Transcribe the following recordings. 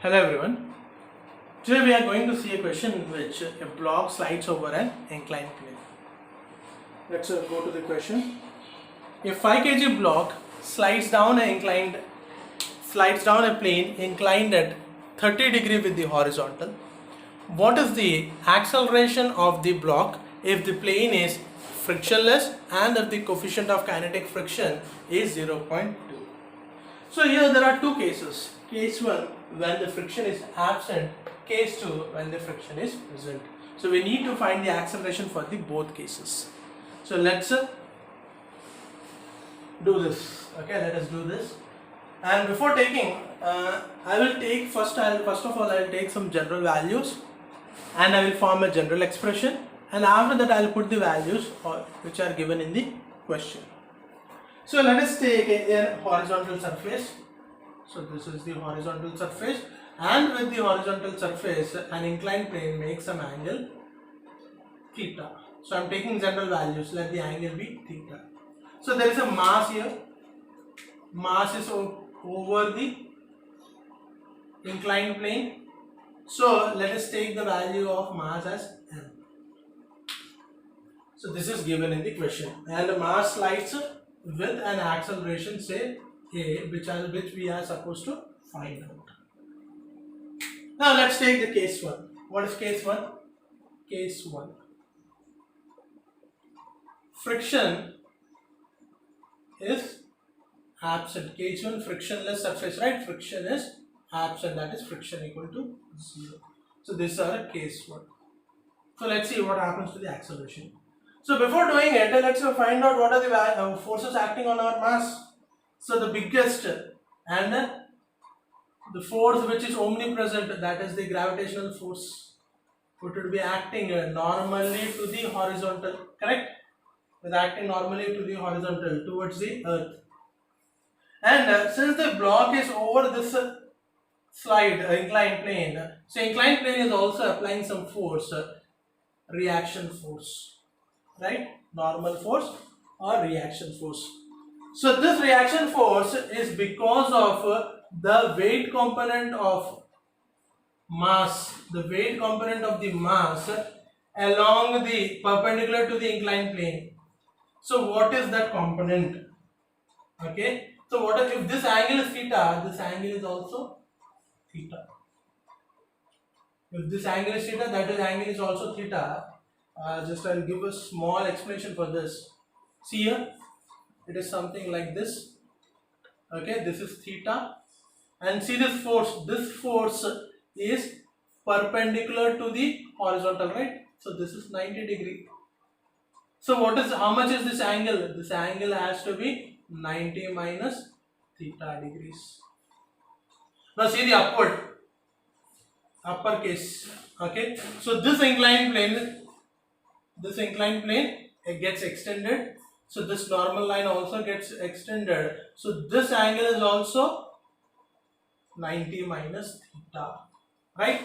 Hello everyone. Today we are going to see a question in which a block slides over an inclined plane. Let's go to the question. A 5 kg block slides down a plane inclined at 30 degree with the horizontal. What is the acceleration of the block if the plane is frictionless and if the coefficient of kinetic friction is 0.2? So here there are two cases. Case 1 when the friction is absent, case 2 when the friction is present. So we need to find the acceleration for the both cases. So let's do this. Okay, let us do this. And before taking, I will take first of all I will take some general values and I will form a general expression, and after that I will put the values which are given in the question. So let us take a horizontal surface. So this is the horizontal surface, and with the horizontal surface an inclined plane makes some angle theta. So I am taking general values, let the angle be theta. So there is a mass here, mass is over the inclined plane. So let us take the value of mass as m. So this is given in the question, and the mass slides with an acceleration say a, which we are supposed to find out. Now let's take the case 1. What is case 1? Case 1. Friction is absent. Case 1 frictionless surface, right? Friction is absent, that is friction equal to 0. So this is our case 1. So let's see what happens to the acceleration. So before doing it, let's find out what are the forces acting on our mass. So the biggest and the force which is omnipresent, that is the gravitational force, which would be acting normally to the horizontal, correct? Is acting normally to the horizontal towards the earth. And since the block is over this slide, inclined plane, so inclined plane is also applying some force, reaction force, right? Normal force or reaction force. So this reaction force is because of the weight component of mass, the weight component of the mass along the perpendicular to the inclined plane. So what is that component? Okay, so what if this angle is theta, this angle is also theta. If this angle is theta, that is angle is also theta. Just I will give a small explanation for this. See here, it is something like this. Okay, this is theta, and see this force. This force is perpendicular to the horizontal, right? So this is 90 degree. So how much is this angle? This angle has to be 90 minus theta degrees. Now see the upper case. Okay, so this inclined plane it gets extended. So this normal line also gets extended. So this angle is also 90 minus theta, right?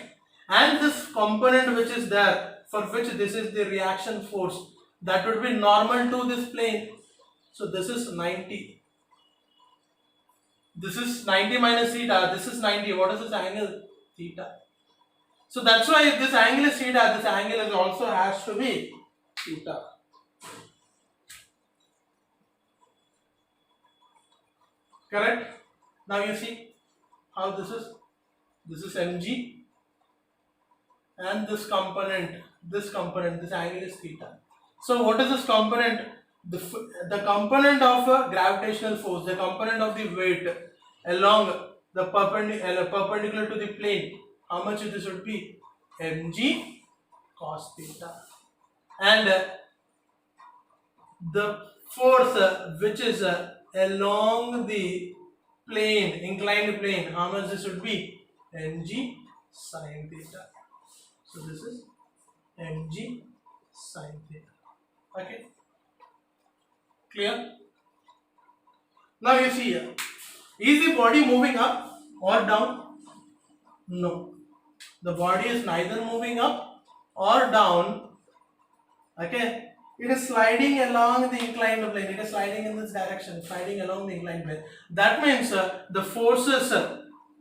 And this component which is there, for which this is the reaction force, that would be normal to this plane. So this is 90. This is 90 minus theta. This is 90. What is this angle? Theta. So that's why if this angle is theta, this angle is also has to be theta. Correct? Now you see how this is mg, and this component, this angle is theta. So what is this component? The component of gravitational force, the component of the weight along the perpendicular to the plane, how much this would be? Mg cos theta. And the force which is along the plane, inclined plane, how much this would be? Mg sin theta. So this is mg sin theta. Okay, clear? Now you see here, is the body moving up or down? No, the body is neither moving up or down. Okay, it is sliding along the inclined plane. It is sliding in this direction, sliding along the inclined plane. That means the forces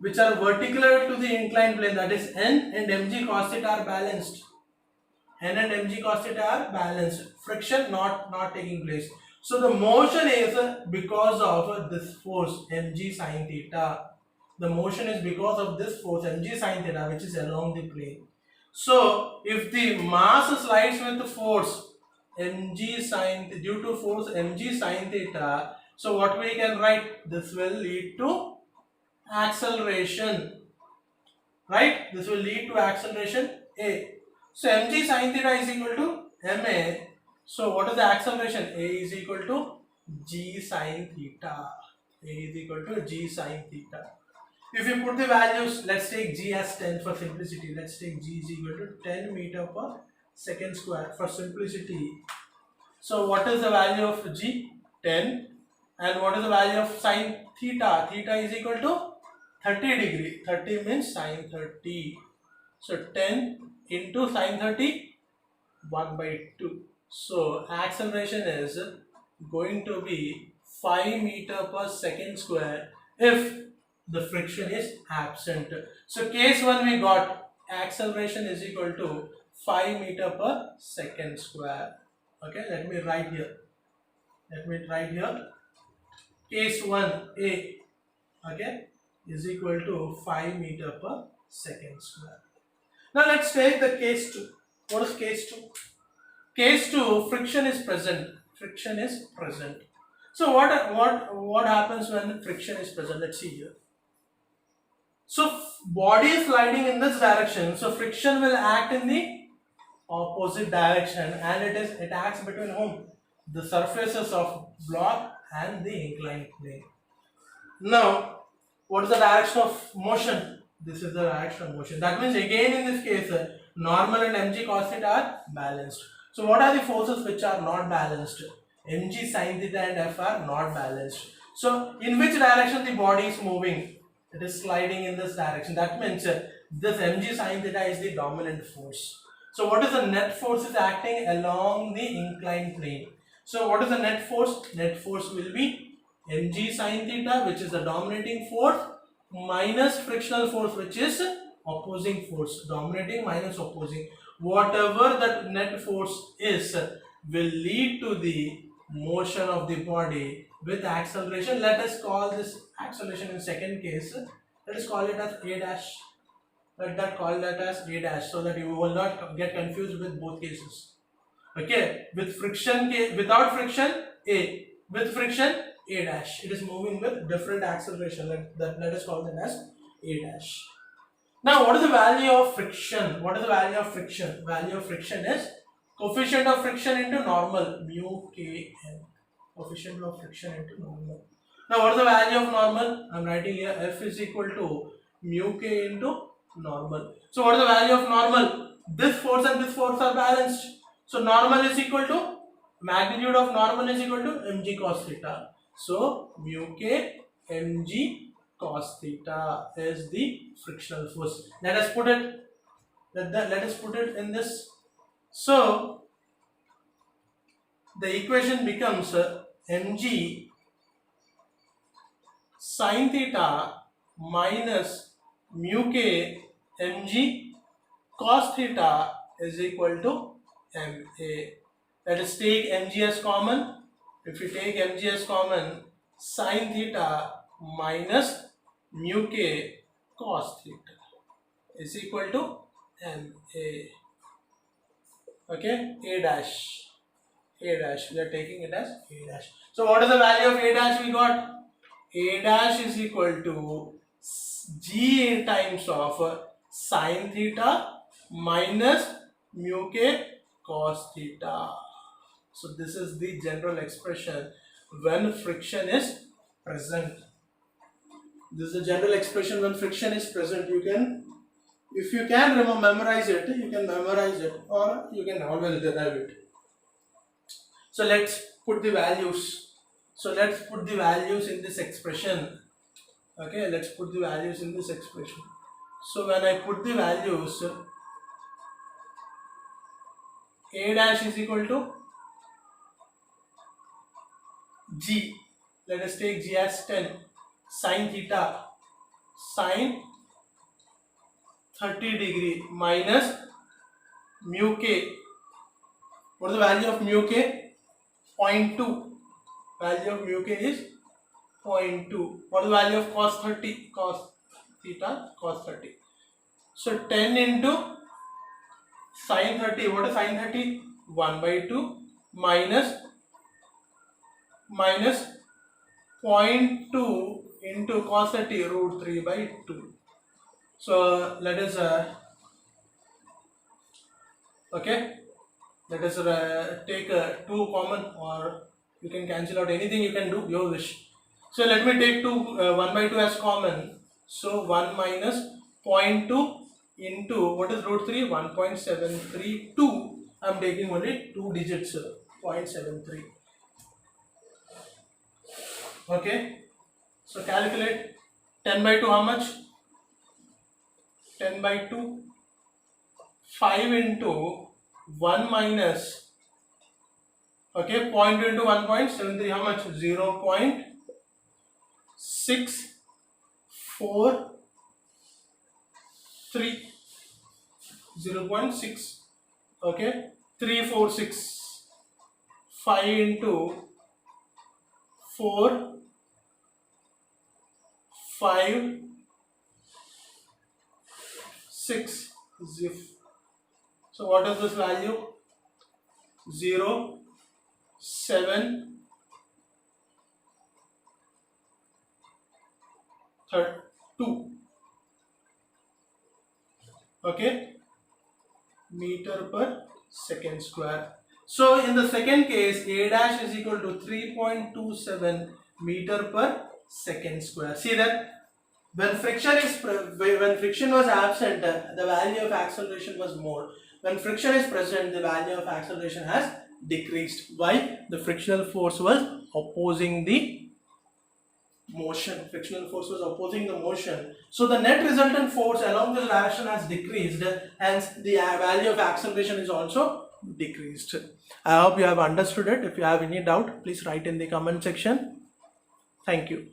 which are vertical to the inclined plane, that is n and mg cos theta are balanced. N and mg cos theta are balanced. Friction not taking place. So the motion is because of this force mg sin theta. The motion is because of this force mg sin theta, which is along the plane. So if the mass slides with the force mg sin due to force mg sin theta, so what we can write, this will lead to acceleration, right? This will lead to acceleration a. So mg sin theta is equal to ma. So what is the acceleration? A is equal to g sin theta. A is equal to g sin theta. If you put the values, let's take g as 10 for simplicity. Let's take g is equal to 10 meter per second square for simplicity. So what is the value of g? 10. And what is the value of sin theta? Theta is equal to 30 degree. 30 means sin 30. So 10 into sin 30, 1 by 2. So acceleration is going to be 5 meter per second square if the friction is absent. So case 1 we got acceleration is equal to 5 meter per second square. Okay, let me write here. Case 1a, okay, is equal to 5 meter per second square. Now let's take the case 2. What is case 2? Case 2, friction is present. Friction is present. So what happens when friction is present? Let's see here. So body is sliding in this direction. So friction will act in the opposite direction, and it acts between whom? The surfaces of block and the inclined plane. Now, what is the direction of motion? This is the direction of motion. That means again in this case, normal and mg cos theta are balanced. So what are the forces which are not balanced? Mg sin theta and f are not balanced. So in which direction the body is moving? It is sliding in this direction. That means this mg sin theta is the dominant force. So what is the net force is acting along the inclined plane? So what is the net force? Net force will be mg sin theta, which is the dominating force, minus frictional force, which is opposing force. Dominating minus opposing. Whatever that net force is will lead to the motion of the body with acceleration. Let us call this acceleration in second case. Let us call it as a dash. Call that as a dash, so that you will not get confused with both cases. Okay, with friction, without friction, a. With friction, a dash. It is moving with different acceleration. Let us call them as a dash. Now, what is the value of friction? What is the value of friction? Value of friction is coefficient of friction into normal, mu kn. Coefficient of friction into normal. Now, what is the value of normal? I am writing here f is equal to mu k into normal. So, what is the value of normal? This force and this force are balanced. So, normal is equal to, magnitude of normal is equal to mg cos theta. So, mu k mg cos theta is the frictional force. Let us put it in this. So the equation becomes mg sin theta minus mu k mg cos theta is equal to ma. Let us take mg as common. If you take mg as common, sin theta minus mu k cos theta is equal to ma. Okay, a dash. We are taking it as a dash. So what is the value of a dash we got? A dash is equal to g times of sin theta minus mu k cos theta. So this is the general expression when friction is present. This is the general expression when friction is present. You can, if you can memorize it, you can memorize it, or you can always derive it. So let's put the values. So let's put the values in this expression. Okay, let's put the values in this expression. So when I put the values, a dash is equal to g. Let us take g as 10 sin theta sine 30 degree minus mu k. What is the value of mu k? 0.2. Value of mu k is 0.2. What is the value of cos 30? Cos theta, cos 30. So 10 into sin 30. What is sin 30? 1 by 2 minus 0.2 into cos 30 root 3 by 2. So let us take 2 common, or you can cancel out anything, you can do your wish. So let me take 1 by 2 as common. So 1 minus 0.2 into what is root 3? 1.732. I am taking only 2 digits, 0.73. Okay, so calculate 10 by 2 how much? 10 by 2, 5 into 1 minus, okay, 0.2 into 1.73 how much? 0.643, 0.6, okay, 346, 5 into 4, 5, 6, so what is this value? 0, 7, 2, okay, meter per second square. So in the second case, A dash is equal to 3.27 meter per second square. See that when friction was absent, the value of acceleration was more. When friction is present, the value of acceleration has decreased. Why? The frictional force was opposing the motion. Frictional force was opposing the motion. So the net resultant force along this direction has decreased, hence the value of acceleration is also decreased. I hope you have understood it. If you have any doubt, please write in the comment section. Thank you.